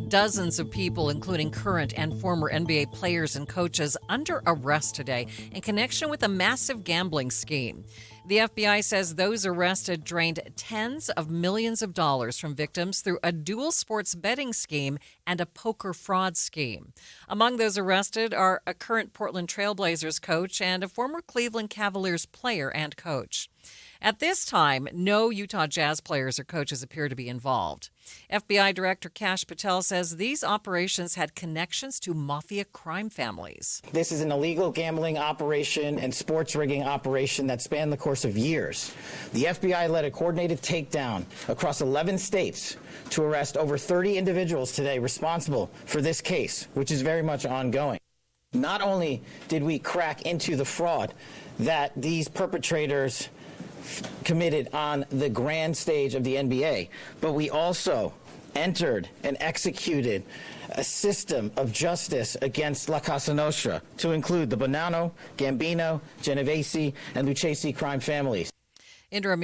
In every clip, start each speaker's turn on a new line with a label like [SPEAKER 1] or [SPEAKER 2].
[SPEAKER 1] Dozens of people, including current and former NBA players and coaches, under arrest today in connection with a massive gambling scheme. The FBI says those arrested drained tens of millions of dollars from victims through a dual sports betting scheme and a poker fraud scheme. Among those arrested are a current Portland Trail Blazers coach and a former Cleveland Cavaliers player and coach. At this time, no Utah Jazz players or coaches appear to be involved. FBI Director Kash Patel says these operations had connections to mafia crime families.
[SPEAKER 2] This is an illegal gambling operation and sports rigging operation that spanned the course of years. The FBI led a coordinated takedown across 11 states to arrest over 30 individuals today responsible for this case, which is very much ongoing. Not only did we crack into the fraud that these perpetrators committed on the grand stage of the NBA, but we also entered and executed a system of justice against La Cosa Nostra to include the Bonanno, Gambino, Genovese, and Lucchese crime families.
[SPEAKER 1] Interim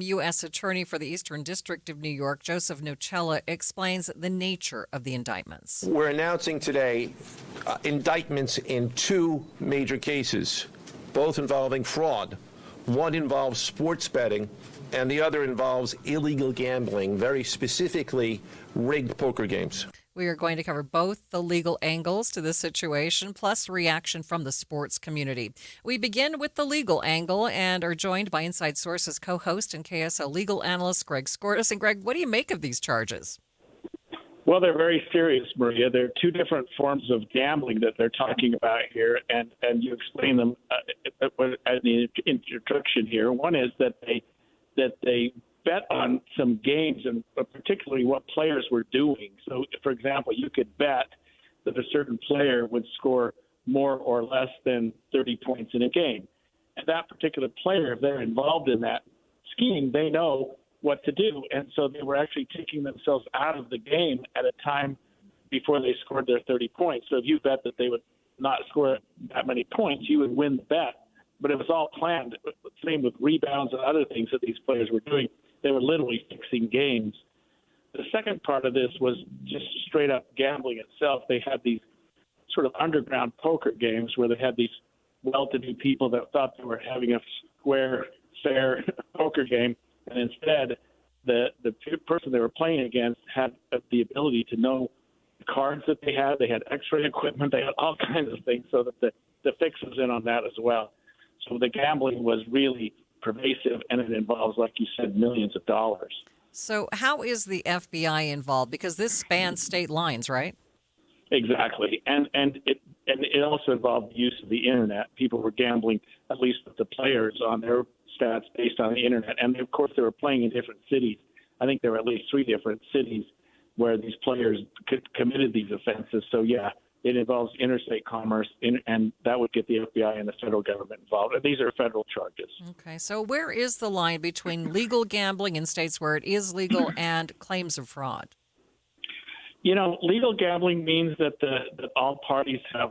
[SPEAKER 1] U.S. Attorney for the Eastern District of New York, Joseph Nocella, explains the nature of the indictments.
[SPEAKER 3] We're announcing today indictments in two major cases, both involving fraud. One involves sports betting, and the other involves illegal gambling, very specifically rigged poker games.
[SPEAKER 1] We are going to cover both the legal angles to this situation, plus reaction from the sports community. We begin with the legal angle and are joined by Inside Sources co-host and KSL legal analyst Greg Skordas. And Greg, what do you make of these charges?
[SPEAKER 4] Well, they're very serious, Maria. There are two different forms of gambling that they're talking about here, and you explain them at the introduction here. One is that they bet on some games, and particularly what players were doing. So, for example, you could bet that a certain player would score more or less than 30 points in a game. And that particular player, if they're involved in that scheme, they know what to do. And so they were actually taking themselves out of the game at a time before they scored their 30 points. So if you bet that they would not score that many points, you would win the bet. But it was all planned. Same with rebounds and other things that these players were doing. They were literally fixing games. The second part of this was just straight up gambling itself. They had these sort of underground poker games where they had these well-to-do people that thought they were having a square, fair poker game. And instead, the person they were playing against had the ability to know the cards that they had. They had X-ray equipment. They had all kinds of things, so that the fix was in on that as well. So the gambling was really pervasive, and it involves, like you said, millions of dollars.
[SPEAKER 1] So how is the FBI involved? Because this spans state lines, right?
[SPEAKER 4] Exactly. And it also involved the use of the Internet. People were gambling, at least with the players, on their stats based on the Internet. And, of course, they were playing in different cities. I think there were at least 3 different cities where these players committed these offenses. So, yeah, it involves interstate commerce, and that would get the FBI and the federal government involved. And these are federal charges.
[SPEAKER 1] Okay, so where is the line between legal gambling in states where it is legal and claims of fraud?
[SPEAKER 4] You know, legal gambling means that all parties have,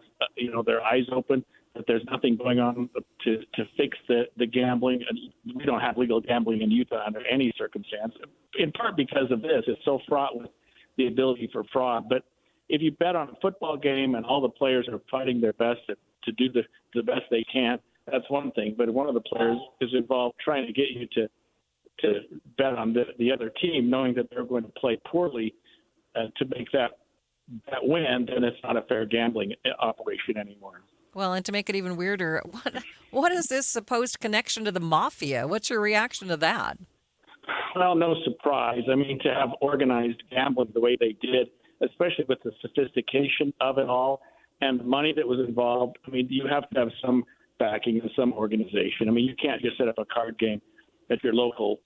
[SPEAKER 4] their eyes open, that there's nothing going on to fix the gambling. And we don't have legal gambling in Utah under any circumstance, in part because of this. It's so fraught with the ability for fraud. But if you bet on a football game and all the players are fighting their best to do the best they can, that's one thing. But one of the players is involved trying to get you to bet on the other team, knowing that they're going to play poorly to make that win, then it's not a fair gambling operation anymore.
[SPEAKER 1] Well, and to make it even weirder, what is this supposed connection to the mafia? What's your reaction to that?
[SPEAKER 4] Well, no surprise. I mean, to have organized gambling the way they did, especially with the sophistication of it all and the money that was involved, I mean, you have to have some backing and some organization. I mean, you can't just set up a card game at your local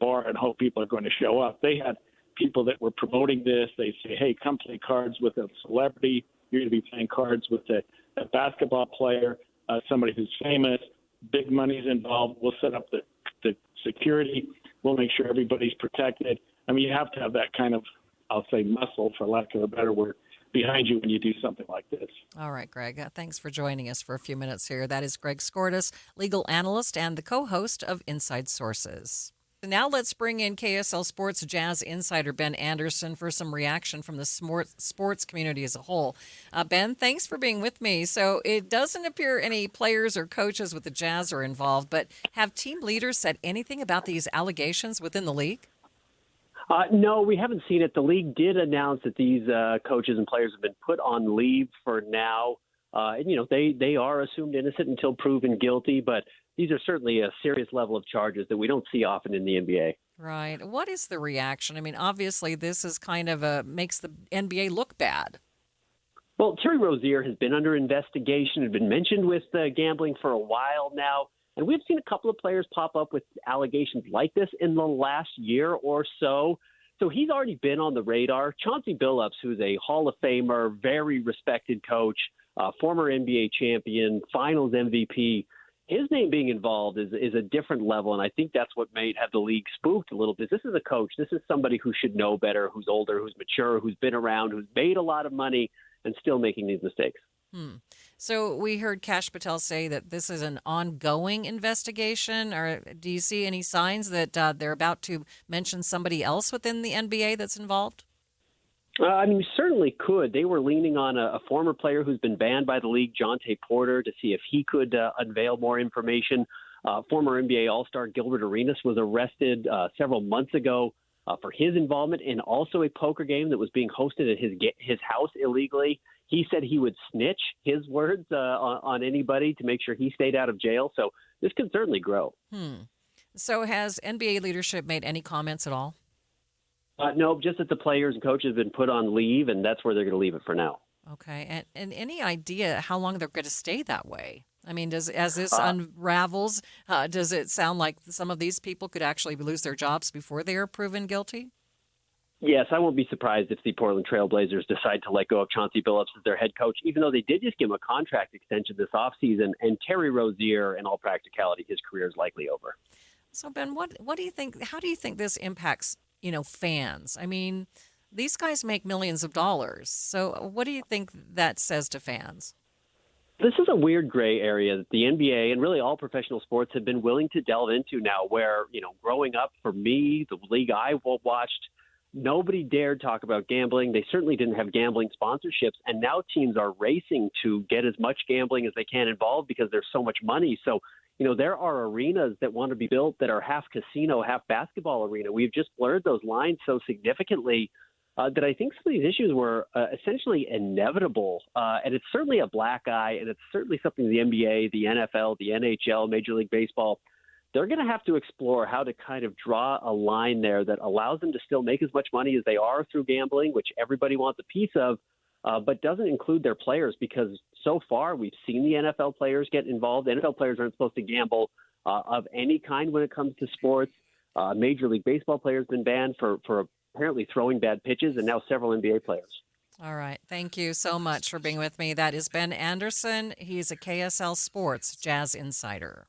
[SPEAKER 4] bar and hope people are going to show up. They had people that were promoting this. They say, hey, come play cards with a celebrity. You're going to be playing cards with a basketball player, somebody who's famous. Big money's involved. We'll set up the security. We'll make sure everybody's protected. I mean, you have to have that kind of, I'll say, muscle, for lack of a better word, behind you when you do something like this.
[SPEAKER 1] All right, Greg. Thanks for joining us for a few minutes here. That is Greg Skordas, legal analyst and the co-host of Inside Sources. Now let's bring in KSL Sports Jazz insider Ben Anderson for some reaction from the sports community as a whole. Ben, thanks for being with me. So it doesn't appear any players or coaches with the Jazz are involved, but have team leaders said anything about these allegations within the league?
[SPEAKER 5] No, we haven't seen it. The league did announce that these coaches and players have been put on leave for now. They are assumed innocent until proven guilty, but these are certainly a serious level of charges that we don't see often in the NBA.
[SPEAKER 1] Right. What is the reaction? I mean, obviously, this is kind of makes the NBA look bad.
[SPEAKER 5] Well, Terry Rozier has been under investigation, had been mentioned with gambling for a while now, and we've seen a couple of players pop up with allegations like this in the last year or so. So he's already been on the radar. Chauncey Billups, who's a Hall of Famer, very respected coach, former NBA champion, Finals MVP, his name being involved is a different level, and I think that's what may have the league spooked a little bit. This is a coach. This is somebody who should know better, who's older, who's mature, who's been around, who's made a lot of money, and still making these mistakes.
[SPEAKER 1] So we heard Kash Patel say that this is an ongoing investigation, or do you see any signs that they're about to mention somebody else within the NBA that's involved?
[SPEAKER 5] You certainly could. They were leaning on a former player who's been banned by the league, Jonte Porter, to see if he could unveil more information. Former NBA All-Star Gilbert Arenas was arrested several months ago for his involvement in also a poker game that was being hosted at his house illegally. He said he would snitch, his words, on anybody to make sure he stayed out of jail. So this could certainly grow.
[SPEAKER 1] So has NBA leadership made any comments at all?
[SPEAKER 5] No, just that the players and coaches have been put on leave, and that's where they're going to leave it for now.
[SPEAKER 1] Okay. And any idea how long they're going to stay that way? I mean, as this unravels, does it sound like some of these people could actually lose their jobs before they are proven guilty?
[SPEAKER 5] Yes, I won't be surprised if the Portland Trail Blazers decide to let go of Chauncey Billups as their head coach, even though they did just give him a contract extension this offseason. And Terry Rozier, in all practicality, his career is likely over.
[SPEAKER 1] So, Ben, what do you think? How do you think this impacts, fans? I mean, these guys make millions of dollars. So what do you think that says to fans?
[SPEAKER 5] This is a weird gray area that the NBA and really all professional sports have been willing to delve into now where, growing up for me, the league I watched, nobody dared talk about gambling. They certainly didn't have gambling sponsorships. And now teams are racing to get as much gambling as they can involved because there's so much money. So, there are arenas that want to be built that are half casino, half basketball arena. We've just blurred those lines so significantly that I think some of these issues were essentially inevitable. And it's certainly a black eye, and it's certainly something the NBA, the NFL, the NHL, Major League Baseball, they're going to have to explore how to kind of draw a line there that allows them to still make as much money as they are through gambling, which everybody wants a piece of, but doesn't include their players because so far we've seen the NFL players get involved. NFL players aren't supposed to gamble of any kind when it comes to sports. Major League Baseball players been banned for apparently throwing bad pitches, and now several NBA players.
[SPEAKER 1] All right. Thank you so much for being with me. That is Ben Anderson. He's a KSL Sports Jazz insider.